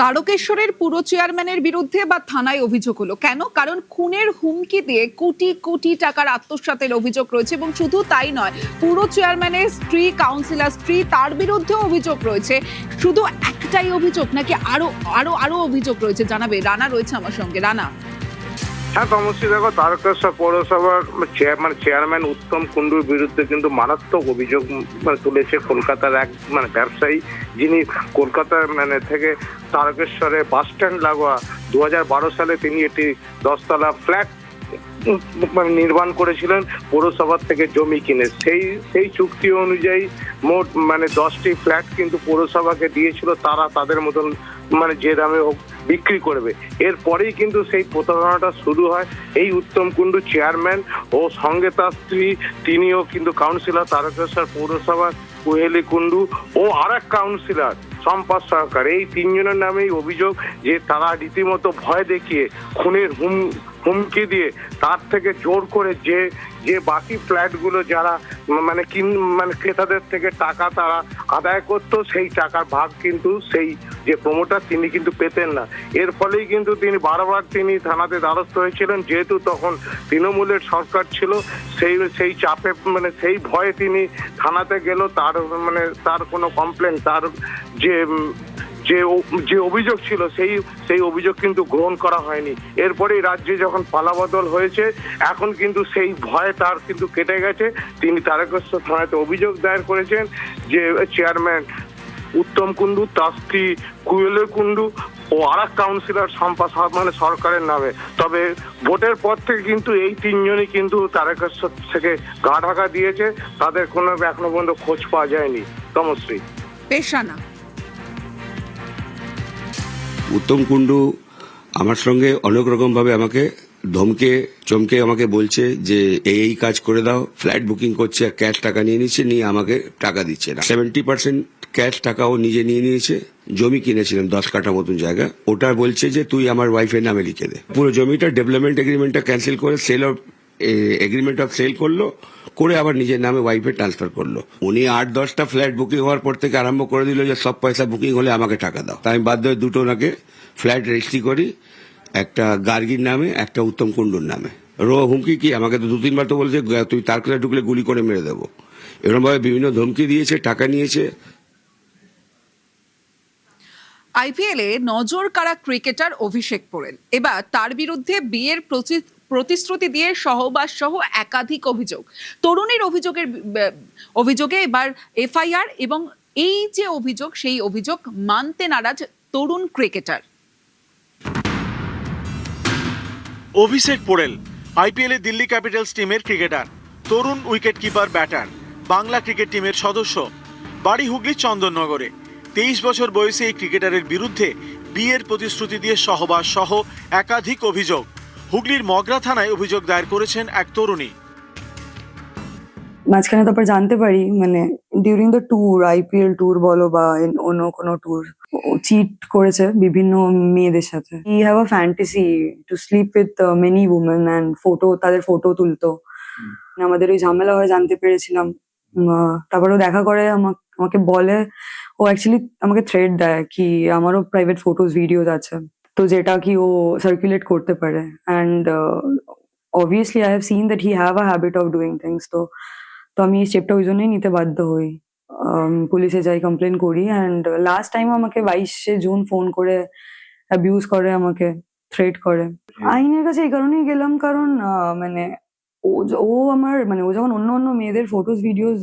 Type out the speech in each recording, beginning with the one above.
তারকেশ্বরের পুর চেয়ারম্যানের বিরুদ্ধে বা থানায় অভিযোগ হলো কেন? কারণ খুনের হুমকি দিয়ে কোটি কোটি টাকার আত্মসাতের অভিযোগ রয়েছে এবং শুধু তাই নয়, পুর চেয়ারম্যানের স্ত্রী, কাউন্সিলর স্ত্রী, তার বিরুদ্ধে অভিযোগ রয়েছে। শুধু একটাই অভিযোগ নাকি আরো আরো আরো অভিযোগ রয়েছে? জানাবে রানা, রয়েছে আমার সঙ্গে। রানা। হ্যাঁ তমশ্রী, দেখো, তারকেশ্বর পৌরসভার চেয়ারম্যান উত্তম কুণ্ডুর বিরুদ্ধে কিন্তু মারাত্মক অভিযোগ তুলেছে কলকাতার এক ব্যবসায়ী, যিনি কলকাতার থেকে তারকেশ্বরে বাস স্ট্যান্ড লাগোয়া 2012 সালে তিনি একটি 10তলা ফ্ল্যাট নির্মাণ করেছিলেন পৌরসভার থেকে জমি কিনে। সেই চুক্তি অনুযায়ী মোট 10টি ফ্ল্যাট কিন্তু পৌরসভাকে দিয়েছিল, তারা তাদের মতন যে দামে হোক বিক্রি করবে। এরপরেই কিন্তু সেই প্রতারণাটা শুরু হয়। এই উত্তম কুণ্ডু চেয়ারম্যান ও সঙ্গে তার স্ত্রী, তিনিও কিন্তু কাউন্সিলর তারকেশ্বর পৌরসভার, কুহেলি কুণ্ডু ও আর এক কাউন্সিলর সম্পদ সরকার, এই তিনজনের নামেই অভিযোগ যে তারা রীতিমতো ভয় দেখিয়ে খুনের হুমকি দিয়ে তার থেকে জোর করে যে বাকি ফ্ল্যাটগুলো যারা ক্রেতাদের থেকে টাকা তারা আদায় করতো, সেই টাকার ভাগ কিন্তু সেই যে প্রমোটার তিনি কিন্তু পেতেন না। এর ফলেই কিন্তু তিনি বারবার থানাতে দ্বারস্থ হয়েছিলেন, যেহেতু তখন তৃণমূলের সরকার ছিল। সেই চাপে সেই ভয়ে তিনি থানাতে গেল। তার কোনো কমপ্লেন, তার যে অভিযোগ ছিল সেই অভিযোগ কিন্তু গ্রহণ করা হয়নি। এরপরেই রাজ্যে যখন পালাবদল হয়েছে, এখন কিন্তু সেই ভয় তার কিন্তু কেটে গেছে। তিনি তারকেশ্বর থানাতে অভিযোগ দায়ের করেছেন যে চেয়ারম্যান উত্তম কুণ্ডু, তার স্ত্রী কুহেলি কুণ্ডু ও আর এক কাউন্সিলর সম্পদ সরকারের নামে। তবে ভোটের পর থেকে কিন্তু এই তিনজনই কিন্তু তারকেশ্বর থেকে গা ঢাকা দিয়েছে, তাদের কোনো এখনো পর্যন্ত খোঁজ পাওয়া যায়নি। তমশ্রী। পেশানা। উত্তম কুণ্ডু আমার সঙ্গে অনেক রকম ভাবে আমাকে ধমকে চমকে আমাকে বলছে যে এই কাজ করে দাও, ফ্ল্যাট বুকিং করছে, ক্যাশ টাকা নিয়ে নিচ্ছে, নিয়ে আমাকে টাকা দিচ্ছে না। 70% ক্যাশ টাকা ও নিজে নিয়ে নিয়েছে। জমি কিনেছিলেন 10 কাঠা মতন জায়গা, ওটা বলছে যে তুই আমার ওয়াইফের নামে লিখে দে। পুরো জমিটা ডেভেলপমেন্ট এগ্রিমেন্টটা ক্যান্সেল করে sale of agreement of sale করলো, করে আবার নিজের নামে ওয়াইফে ট্রান্সফার করলো। উনি 8-10টা ফ্ল্যাট বুকিং হওয়ার পর থেকে আরম্ভ করে দিল যে সব পয়সা বুকিং হলে আমাকে টাকা দাও। তাই আমি বাধ্য হয়ে দুটো ওনাকে ফ্ল্যাট রেজিস্ট্রি করি, একটা গার্গির নামে, একটা উত্তম কুণ্ডুর নামে। হুমকি কি, আমাকে তো 2-3 বার তো বলেছে তুই তারকেশ্বর ঢুকলে গুলি করে মেরে দেবো। এরকম ভাবে বিভিন্ন ধমকি দিয়েছে, টাকা নিয়েছে। আইপিএলে নজর কাড়া ক্রিকেটার অভিষেক পোরেল, এবার তার বিরুদ্ধে বিয়ের প্রতিশ্রুতি দিয়ে সহবাস সহ একাধিক অভিযোগ। তরুণীর অভিযোগে এবার এফআইআর, এবং এই যে অভিযোগ, সেই অভিযোগ মানতে নারাজ তরুণ ক্রিকেটার। অভিষেক পোরেল আইপিএলে দিল্লি ক্যাপিটালস টিমের ক্রিকেটার, তরুণ wicket keeper batter, Bangla cricket টিমের সদস্য, বাড়ি হুগলির চন্দননগরে। 23 বছর বয়সী এই ক্রিকেটারের বিরুদ্ধে বিয়ের প্রতিশ্রুতি দিয়ে সহবাস সহ একাধিক অভিযোগ। হুগলির মগরা থানায় অভিযোগ দায়ের করেছেন এক তরুণী। মাঝখানে তারপর জানতে পারি during the tour, IPL tour বলো বা অন্য কোনো ট্যুর, চিট করেছে বিভিন্ন মেয়েদের সাথে। He have a fantasy to sleep with many women and তাদের ফটো তুলতো। আমাদের ওই ঝামেলা হয়ে জানতে পেরেছিলাম। তারপরে দেখা করে আমাকে বলে, ও অ্যাকচুয়ালি আমাকে থ্রেট দেয় কি আমারও প্রাইভেট ফটোজ ভিডিওস আছে, তো যেটা কি ও সার্কুলেট করতে পারে। And obviously I have seen that he have a habit of doing things. তো আমি এই স্টেপটা ওই জন্যই নিতে বাধ্য হই। পুলিশে যাই, কমপ্লেন করি। অ্যান্ড লাস্ট টাইম আমাকে 22শে জুন ফোন করে অ্যাবিউজ করে, আমাকে থ্রেট করে। আইনের কাছে এই কারণেই গেলাম কারণ ও আমার ও যখন অন্য মেয়েদের ফটোজ ভিডিওস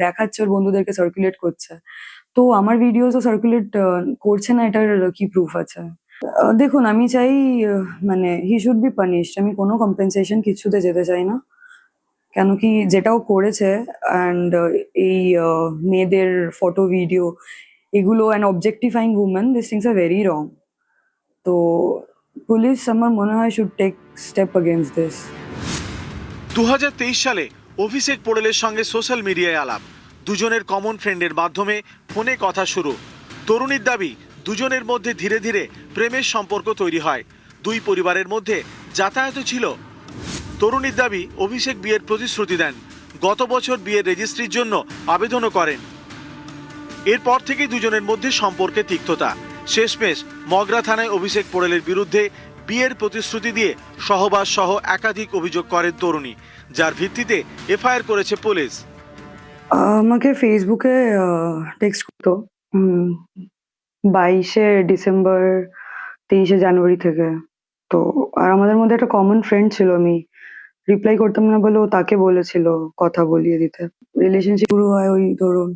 দেখাচ্ছে, ওর বন্ধুদেরকে সার্কুলেট করছে, তো আমার ভিডিওসও সার্কুলেট করছে না, এটার কি প্রুফ আছে? দেখুন, আমি চাই হি শুড বি পানিশড। আমি কোনো কম্পেনসেশন কিছুতে যেতে চাই না, কেন কি যেটাও করেছে অ্যান্ড এই মেয়েদের ফটো ভিডিও এগুলো and objectifying women, this things are very wrong. তো পুলিশ আমার মনে হয় should take step against this. 2023 সালে অভিষেক পোরেলের সঙ্গে সোশ্যাল মিডিয়ায় আলাপ, দুজনের কমন ফ্রেন্ডের মাধ্যমে ফোনে কথা শুরু। তরুণীর দাবি দুজনের মধ্যে ধীরে ধীরে প্রেমের সম্পর্ক তৈরি হয়, দুই পরিবারের মধ্যে যাতায়াত ছিল। তরুণীর দাবি অভিষেক বিয়ের প্রতিশ্রুতি দেন, গত বছর বিয়ের রেজিস্ট্রির জন্য আবেদনও করেন। এরপর থেকেই দুজনের মধ্যে সম্পর্কে তিক্ততা। শেষমেশ মগরা থানায় অভিষেক পোড়েলের বিরুদ্ধে বিয়ের প্রতিশ্রুতি দিয়ে সহবাস সহ একাধিক অভিযোগ করেন তরুণী, যার ভিত্তিতে এফআইআর করেছে পুলিশ। আমাকে ফেসবুকে টেক্সট করতো 22শে ডিসেম্বর 23শে জানুয়ারি থেকে। তো আর আমাদের মধ্যে একটা কমন ফ্রেন্ড ছিল, আমি রিপ্লাই করতাম না বলে ও তাকে বলেছিল কথা বলিয়ে দিতে। রিলেশনশিপ শুরু হয় ওই ধরুন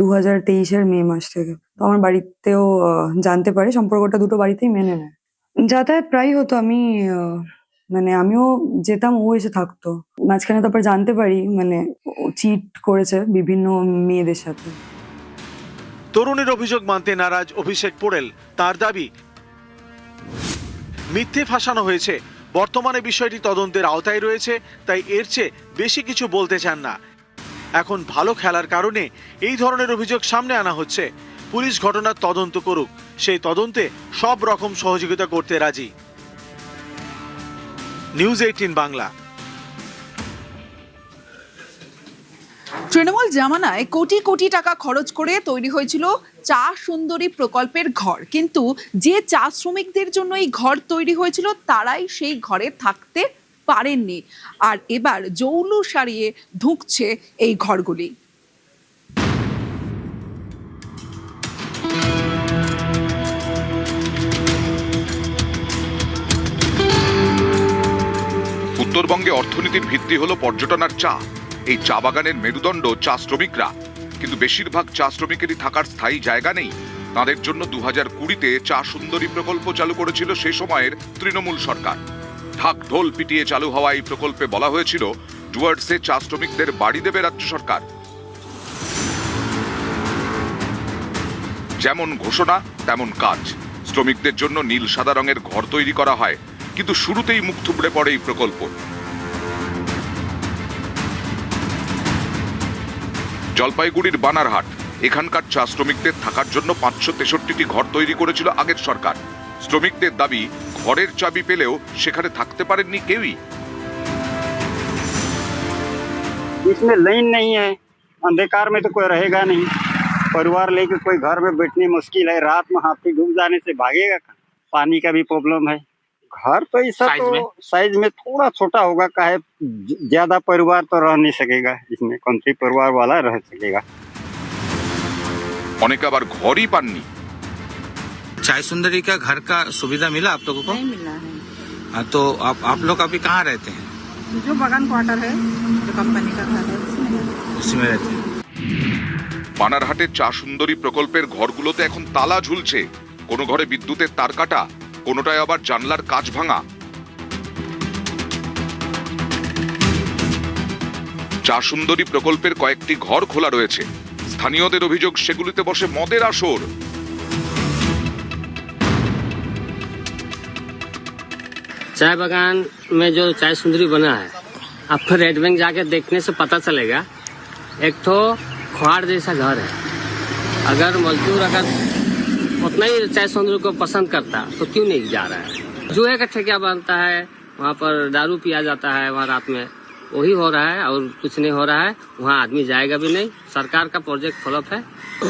2023-এর মে মাস থেকে। তো আমার বাড়িতেও জানতে পারে, সম্পর্কটা দুটো বাড়িতেই মেনে নেয়। যাতায়াত প্রায় হতো, আমি মানে আমিও যেতাম, ও এসে থাকতো। মাঝখানে তারপর জানতে পারি মানে ও চিট করেছে বিভিন্ন মেয়েদের সাথে। তরুণীর অভিযোগ মানতে নারাজ অভিষেক পোড়েল। তার দাবি মিথ্যে ফাঁসানো হয়েছে। বর্তমানে বিষয়টি তদন্তের আওতায় রয়েছে, তাই এর চেয়ে বেশি কিছু বলতে চান না। এখন ভালো খেলার কারণে এই ধরনের অভিযোগ সামনে আনা হচ্ছে। পুলিশ ঘটনার তদন্ত করুক, সেই তদন্তে সব রকম সহযোগিতা করতে রাজি। নিউজ 18 বাংলা। তৃণমূল জামানায় কোটি কোটি টাকা খরচ করে তৈরি হয়েছিল চা সুন্দরী প্রকল্পের ঘর, কিন্তু যে চা শ্রমিকদের জন্য এই ঘর তৈরি হয়েছিল তারাই সেই ঘরে থাকতে পারেননি। আর এবার জৌলুস সারিয়ে ঢুকছে এই ঘরগুলি। উত্তরবঙ্গে অর্থনীতির ভিত্তি হলো পর্যটন আর চা। এই চা বাগানের মেরুদণ্ড চা শ্রমিকরা, কিন্তু বেশিরভাগ চা শ্রমিকেরই থাকার স্থায়ী জায়গা নেই। তাদের জন্য 2020-তে চা সুন্দরী প্রকল্প চালু করেছিল সে সময়ের তৃণমূল সরকার। ঢাক ঢোল পিটিয়ে চালু হওয়া এই প্রকল্পে বলা হয়েছিল ডুয়ার্সে চা শ্রমিকদের বাড়ি দেবে রাজ্য সরকার। যেমন ঘোষণা তেমন কাজ। শ্রমিকদের জন্য নীল সাদা রঙের ঘর তৈরি করা হয়, কিন্তু শুরুতেই মুখ থুবড়ে পড়ে এই প্রকল্প। জলপাইগুড়ির বানারহাট, এখানকার চা শ্রমিকদের থাকার জন্য 563টি ঘর তৈরি করেছিল আগের সরকার। শ্রমিকদের দাবি, ঘরের চাবি পেলেও সেখানে থাকতে পারেননি কেউই। इसमें लाइन नहीं है, अंधकार में तो कोई रहेगा नहीं। परिवार लेके कोई घर में बैठनी मुश्किल है, रात में हाथी डूब जाने से भागेगा कहाँ? पानी का भी प्रॉब्लम है। घर तो ऐसा साइज में थोड़ा छोटा होगा, काहे ज्यादा परिवार तो रह नहीं सकेगा इसमें, कौन सी परिवार वाला रह सकेगा। অনেকে আবার ঘরই পাননি। चाय सुंदरी का घर का सुविधा मिला आप लोगों को? नहीं मिला है। हाँ, तो आप लोग अभी कहाँ रहते हैं? जो बगान क्वार्टर है, जो कंपनी का घर है, उसी में रहते हैं। বানারহাটের চা সুন্দরী প্রকল্পের ঘরগুলোতে এখন তালা ঝুলছে, কোনো ঘরে বিদ্যুতের তার কাটা, কোনোটায় আবার জানলার কাচ ভাঙা। চা সুন্দরী প্রকল্পের কয়েকটি ঘর খোলা রয়েছে। স্থানীয়দের অভিযোগ, সেগুলিতে বসে মদের আসর। चाय बागान में जो चाय सुंदरी बना है, आपको रेड बैंक जाके देखने से पता चलेगा, एक तो खुआड़ जैसा घर है। अगर मजदूर उतना ही चाय सुंदरी को पसंद करता तो क्यों नहीं जा रहा है? जुए का ठेका बनता है, वहाँ पर दारू पिया जाता है, वहाँ रात में वही हो रहा है और कुछ नहीं हो रहा है। वहाँ आदमी जाएगा भी नहीं। सरकार का प्रोजेक्ट फ्लॉप है।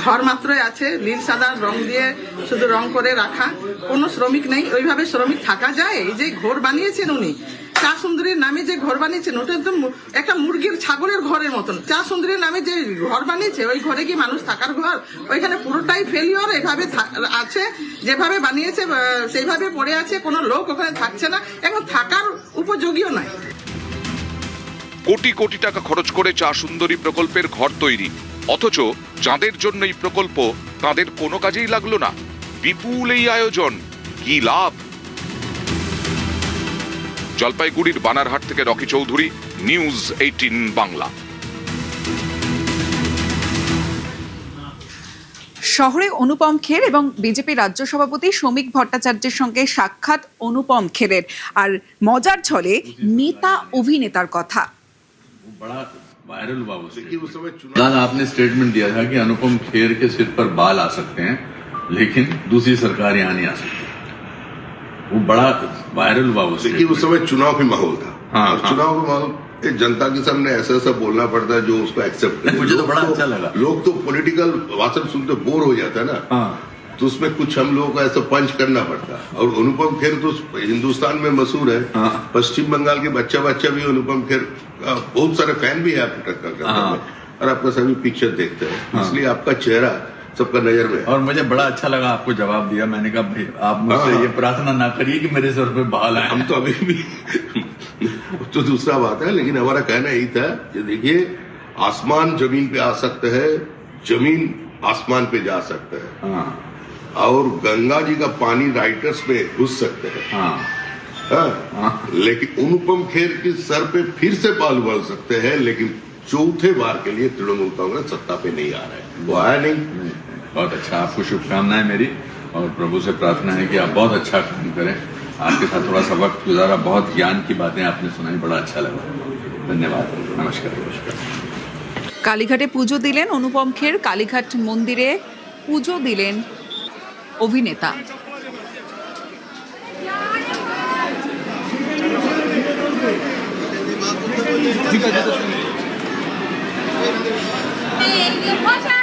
ঘর মাত্রই আছে, নীল সাদা রং দিয়ে শুধু রং করে রাখা, কোনো শ্রমিক নেই। ওইভাবে শ্রমিক থাকা যায়? এই যে ঘর বানিয়েছেন উনি, চা সুন্দরীর নামে যে ঘর বানিয়েছেন, ওটা একদম একটা মুরগির ছাগলের ঘরের মতন। চা সুন্দরীর নামে যে ঘর বানিয়েছে, ওই ঘরে কি মানুষ থাকার ঘর? ওইখানে পুরোটাই ফেলিওর। এভাবে আছে, যেভাবে বানিয়েছে সেইভাবে পড়ে আছে, কোনো লোক ওখানে থাকছে না, এখন থাকার উপযোগীও নয়। কোটি কোটি টাকা খরচ করে চা সুন্দরী প্রকল্পের ঘর তৈরি, অথচ যাদের জন্য এই প্রকল্প তাদের কোনো কাজেই লাগলো না। বিপুল এই আয়োজন, কি লাভ? জলপাইগুড়ির বানারহাট থেকে রকি চৌধুরী, নিউজ 18 বাংলা। শহরে অনুপম খের এবং বিজেপি রাজ্য সভাপতি শ্রমিক ভট্টাচার্যের সঙ্গে সাক্ষাৎ অনুপম খেরের। আর মজার ছলে নেতা অভিনেতার কথা। बड़ा वायरल हुआ कल आपने स्टेटमेंट दिया था कि अनुपम खेर के सिर पर बाल आ सकते हैं, लेकिन दूसरी सरकार यहाँ नहीं आ सकती। वो बड़ा वायरल हुआ देखिए उस समय चुनाव का माहौल था। हाँ, चुनाव का माहौल जनता के सामने ऐसा ऐसा बोलना पड़ता है जो उसको एक्सेप्ट करे। मुझे तो बड़ा अच्छा लगा। लोग तो पॉलिटिकल भाषण सुनते बोर हो जाता है ना। हाँ। तो उसमें कुछ हम लोगों को ऐसा पंच करना पड़ता। और अनुपम खेर तो हिंदुस्तान में मशहूर है। पश्चिम बंगाल के बच्चा भी अनुपम खेर बहुत सारे फैन भी है आपको टक्कर करने में, और आपका सभी पिक्चर देखते हैं, इसलिए आपका चेहरा सबका नजर में। और मुझे बड़ा अच्छा लगा आपको जवाब दिया। मैंने कहा भाई आप मुझसे ये प्रार्थना ना करिए कि मेरे सर पे बाल आए। हम तो अभी भी तो दूसरा बात है, लेकिन हमारा कहना यही था कि देखिए आसमान जमीन पे आ सकते हैं, जमीन आसमान पे जा सकते हैं, और गंगा जी का पानी राइटर्स में घुस सकते हैं, लेकिन अनुपम खेर के सर पे फिर से बाल बढ़ सकते हैं, लेकिन चौथे बार के लिए तृणमूल कांग्रेस सत्ता पे नहीं आ रहा है। वो आया नहीं। बहुत अच्छा, आपको शुभकामनाएं मेरी, और प्रभु से प्रार्थना है कि आप बहुत अच्छा काम करें। आपके साथ थोड़ा सा वक्त गुजारा, बहुत ज्ञान की बातें आपने सुनाई, बड़ा अच्छा लगा। धन्यवाद, नमस्कार। কালীঘাটে পুজো দিলেন অনুপম খের, কালীঘাট মন্দিরে পুজো দিলেন অভিনেতা। ভাষা